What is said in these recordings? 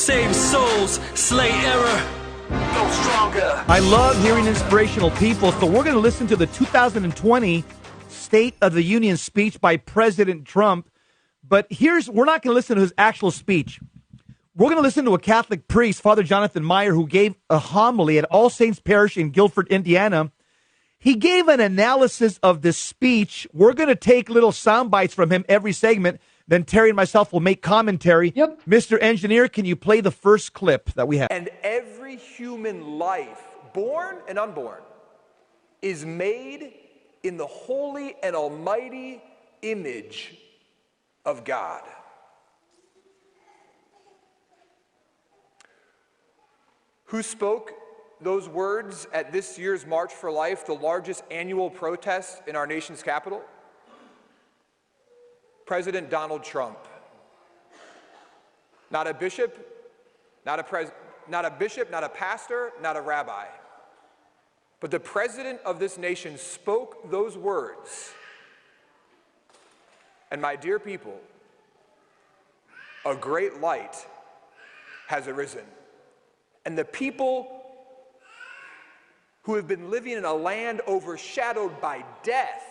save souls, slay error, go stronger. I love hearing inspirational people, so we're going to listen to the 2020 State of the Union speech by President Trump. But we're not going to listen to his actual speech. We're going to listen to a Catholic priest, Father Johnathan Meyer, who gave a homily at All Saints Parish in Guilford, Indiana. He gave an analysis of this speech. We're going to take little sound bites from him every segment. Then Terry and myself will make commentary. Yep. Mr. Engineer, can you play the first clip that we have? And every human life, born and unborn, is made in the holy and almighty image of God. Who spoke those words at this year's March for Life, the largest annual protest in our nation's capital? President Donald Trump. Not a bishop, not a pastor, not a rabbi. But the president of this nation spoke those words. And my dear people, a great light has arisen. And the people who have been living in a land overshadowed by death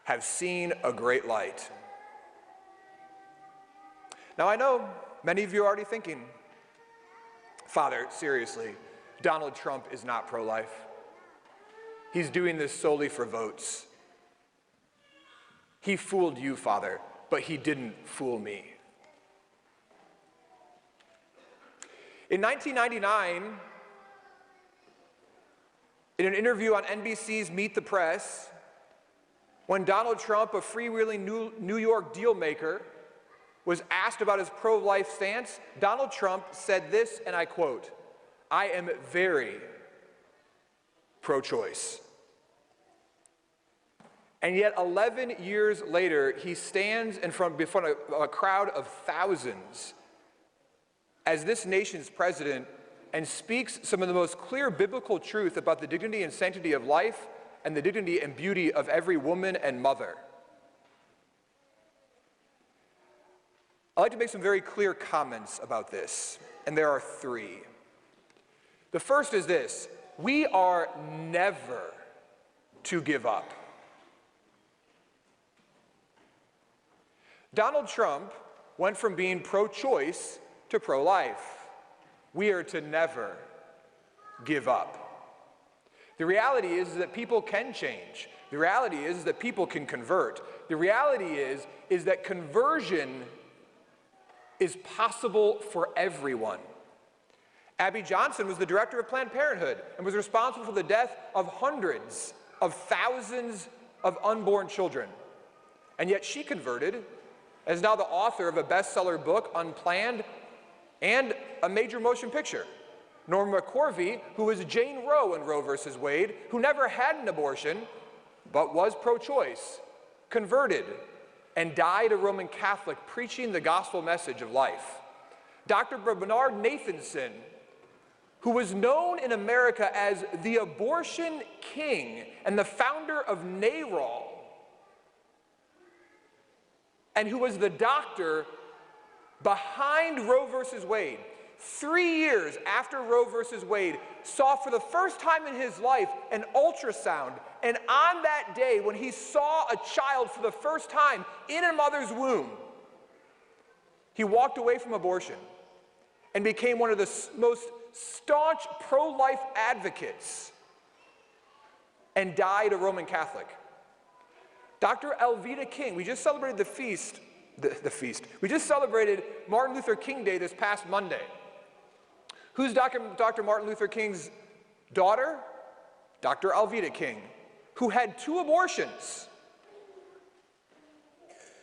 have seen a great light. Now I know many of you are already thinking, Father, seriously, Donald Trump is not pro-life. He's doing this solely for votes. He fooled you, Father, but he didn't fool me. In 1999, in an interview on NBC's Meet the Press, when Donald Trump, a freewheeling New York dealmaker, was asked about his pro-life stance, Donald Trump said this, and I quote, "I am very pro-choice." And yet 11 years later, he stands in front of a crowd of thousands as this nation's president and speaks some of the most clear biblical truth about the dignity and sanctity of life and the dignity and beauty of every woman and mother. I'd like to make some very clear comments about this, and there are three. The first is this: we are never to give up. Donald Trump went from being pro-choice to pro-life. We are to never give up. The reality is that people can change. The reality is that people can convert. The reality is that conversion is possible for everyone. Abby Johnson was the director of Planned Parenthood and was responsible for the death of hundreds of thousands of unborn children. And yet she converted, as now the author of a bestseller book, Unplanned, and a major motion picture. Norma McCorvey, who was Jane Roe in Roe versus Wade, who never had an abortion, but was pro-choice, converted, and died a Roman Catholic preaching the gospel message of life. Dr. Bernard Nathanson, who was known in America as the abortion king and the founder of NARAL, and who was the doctor behind Roe versus Wade, 3 years after Roe versus Wade, saw for the first time in his life an ultrasound. And on that day, when he saw a child for the first time in a mother's womb, he walked away from abortion and became one of the most staunch pro-life advocates and died a Roman Catholic. Dr. Alveda King, we just celebrated the feast. We just celebrated Martin Luther King Day this past Monday. Who's Dr. Martin Luther King's daughter? Dr. Alveda King, who had 2 abortions,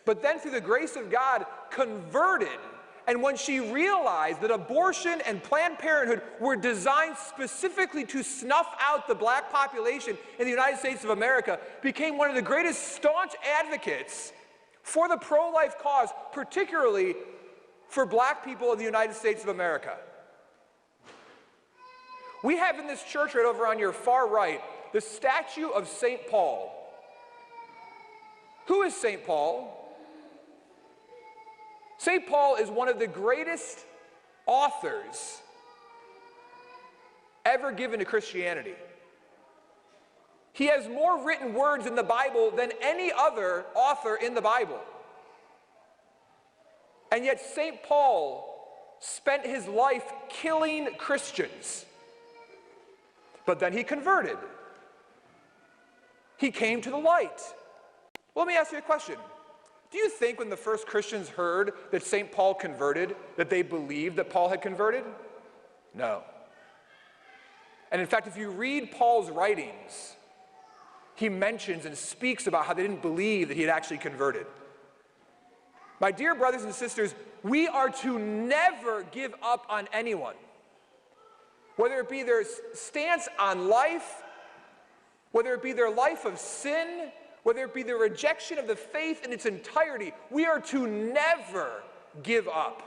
but then through the grace of God converted. And when she realized that abortion and Planned Parenthood were designed specifically to snuff out the black population in the United States of America, became one of the greatest staunch advocates for the pro-life cause, particularly for black people in the United States of America. We have in this church right over on your far right the statue of St. Paul. Who is St. Paul? St. Paul is one of the greatest authors ever given to Christianity. He has more written words in the Bible than any other author in the Bible. And yet St. Paul spent his life killing Christians. But then he converted. He came to the light. Well, let me ask you a question. Do you think when the first Christians heard that St. Paul converted, that they believed that Paul had converted? No. And in fact, if you read Paul's writings, he mentions and speaks about how they didn't believe that he had actually converted. My dear brothers and sisters, we are to never give up on anyone. Whether it be their stance on life, whether it be their life of sin, whether it be the rejection of the faith in its entirety, we are to never give up.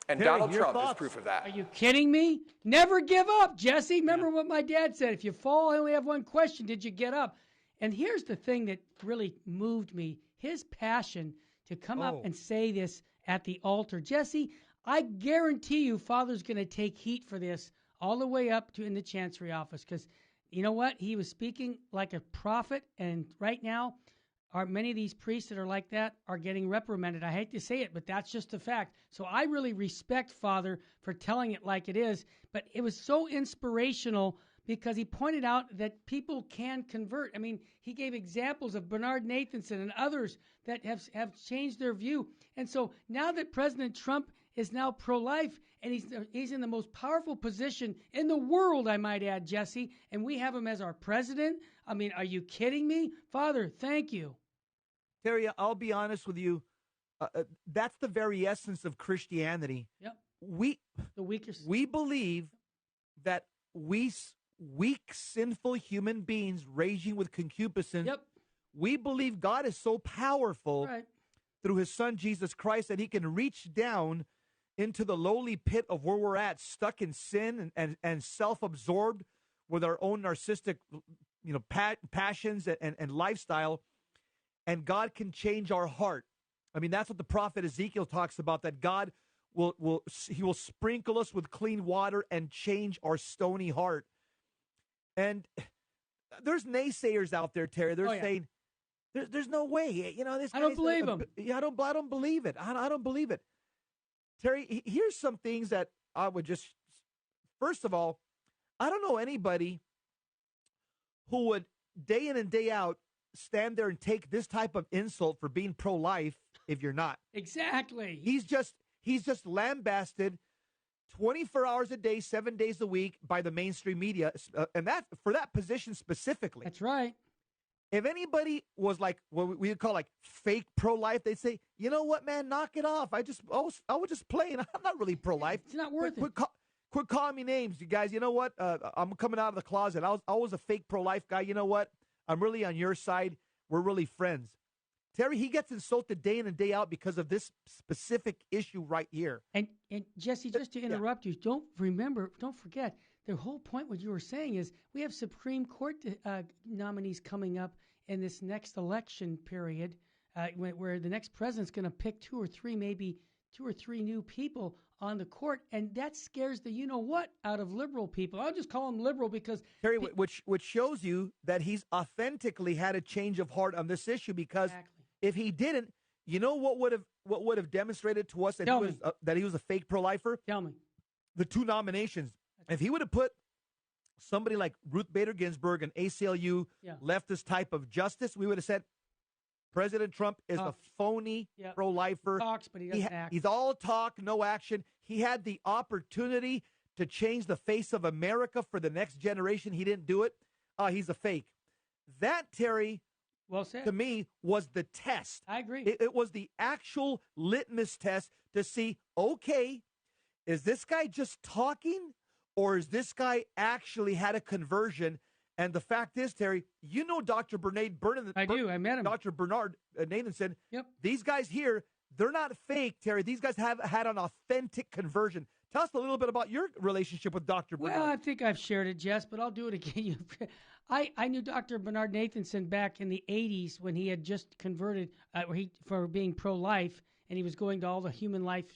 And Harry, Donald your Trump is thoughts? proof of that. Are you kidding me? Never give up, Jesse. Remember what my dad said. If you fall, I only have one question. Did you get up? And here's the thing that really moved me. His passion to come up and say this at the altar. Jesse, I guarantee you Father's going to take heat for this all the way up to in the Chancery office, because you know what? He was speaking like a prophet, and right now, many of these priests that are like that are getting reprimanded. I hate to say it, but that's just a fact. So I really respect Father for telling it like it is, but it was so inspirational because he pointed out that people can convert. I mean, he gave examples of Bernard Nathanson and others that have changed their view. And so now that President Trump is now pro-life, and he's in the most powerful position in the world, I might add, Jesse, and we have him as our president. I mean, are you kidding me? Father, thank you. Terry, I'll be honest with you. That's the very essence of Christianity. Yep. We believe that weak, sinful human beings raging with concupiscence. Yep. We believe God is so powerful through his son, Jesus Christ, that he can reach down into the lowly pit of where we're at, stuck in sin and self-absorbed with our own narcissistic, passions and lifestyle. And God can change our heart. I mean, that's what the prophet Ezekiel talks about, that God will sprinkle us with clean water and change our stony heart. And there's naysayers out there, Terry. They're saying, there's no way. This. I don't believe him. I don't believe it. I don't believe it. Terry, here's some things that I would just, first of all, I don't know anybody who would day in and day out stand there and take this type of insult for being pro-life if you're not. Exactly. He's just lambasted 24 hours a day, 7 days a week by the mainstream media, and that for that position specifically. That's right. If anybody was like what we would call like fake pro-life, they'd say, "You know what, man, knock it off. I was just playing. I'm not really pro-life. It's not worth it. Quit calling me names, you guys. You know what? I'm coming out of the closet. I was a fake pro-life guy. You know what? I'm really on your side. We're really friends." Terry, he gets insulted day in and day out because of this specific issue right here. And Jesse, just to interrupt you, don't forget, the whole point what you were saying is we have Supreme Court nominees coming up in this next election period where the next president's going to pick two or three new people on the court, and that scares the you-know-what out of liberal people. I'll just call them liberal because... Terry, which shows you that he's authentically had a change of heart on this issue, because if he didn't, you know what would have demonstrated to us that he was a fake pro-lifer? Tell me. The two nominations. If he would have put somebody like Ruth Bader Ginsburg, an ACLU leftist type of justice, we would have said, President Trump is a phony pro-lifer. Talks, but he doesn't act. He's all talk, no action. He had the opportunity to change the face of America for the next generation. He didn't do it. He's a fake. That, Terry, well said, to me, was the test. I agree. It was the actual litmus test to see, okay, is this guy just talking, or is this guy actually had a conversion? And the fact is, Terry, you know Dr. Bernard Burnham. I do. I met him. Dr. Bernard Nathanson. Yep. These guys here, they're not fake, Terry. These guys have had an authentic conversion. Tell us a little bit about your relationship with Dr. Bernard. Well, I think I've shared it, Jess, but I'll do it again. I knew Dr. Bernard Nathanson back in the 80s when he had just converted for being pro-life, and he was going to all the human life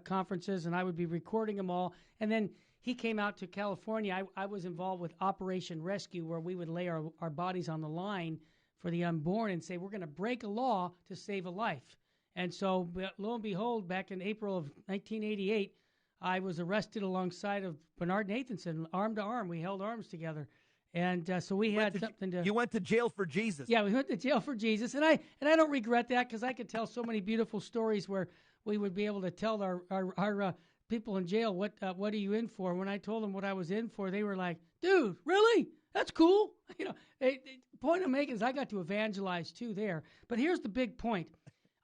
conferences, and I would be recording them all. And then he came out to California. I was involved with Operation Rescue, where we would lay our bodies on the line for the unborn and say, we're going to break a law to save a life. And so, lo and behold, back in April of 1988, I was arrested alongside of Bernard Nathanson, arm to arm. We held arms together. And so we had something to... You went to jail for Jesus. Yeah, we went to jail for Jesus. And I don't regret that, because I could tell so many beautiful stories where we would be able to tell our people in jail, what are you in for? When I told them what I was in for, they were like, dude, really? That's cool. You know, the point I'm making is I got to evangelize too there. But here's the big point.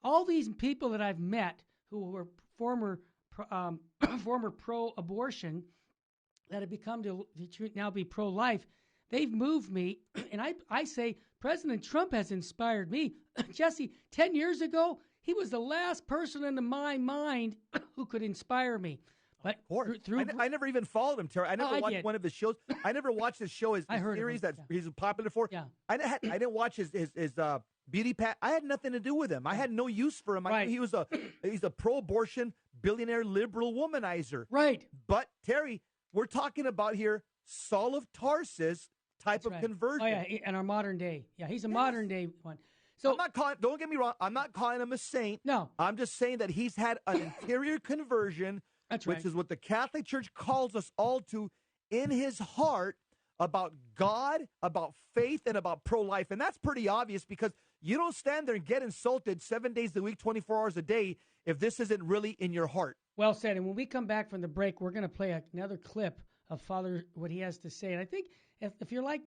All these people that I've met who were former pro-abortion that have become to now be pro-life, they've moved me, and I say President Trump has inspired me. Jesse, 10 years ago, he was the last person in my mind who could inspire me. But I never even followed him, Terry. I never watched one of his shows. I never watched his show, his series that he's popular for. Yeah. I didn't watch his beauty path. I had nothing to do with him. I had no use for him. Right. He's a pro-abortion, billionaire, liberal womanizer. Right. But, Terry, we're talking about here Saul of Tarsus type of conversion. Oh, yeah, in our modern day. Yeah, he's a modern day one. So I'm not calling, don't get me wrong, I'm not calling him a saint. No. I'm just saying that he's had an interior conversion, which is what the Catholic Church calls us all to, in his heart, about God, about faith, and about pro-life. And that's pretty obvious, because you don't stand there and get insulted 7 days a week, 24 hours a day, if this isn't really in your heart. Well said. And when we come back from the break, we're going to play another clip of Father, what he has to say. And I think if you're like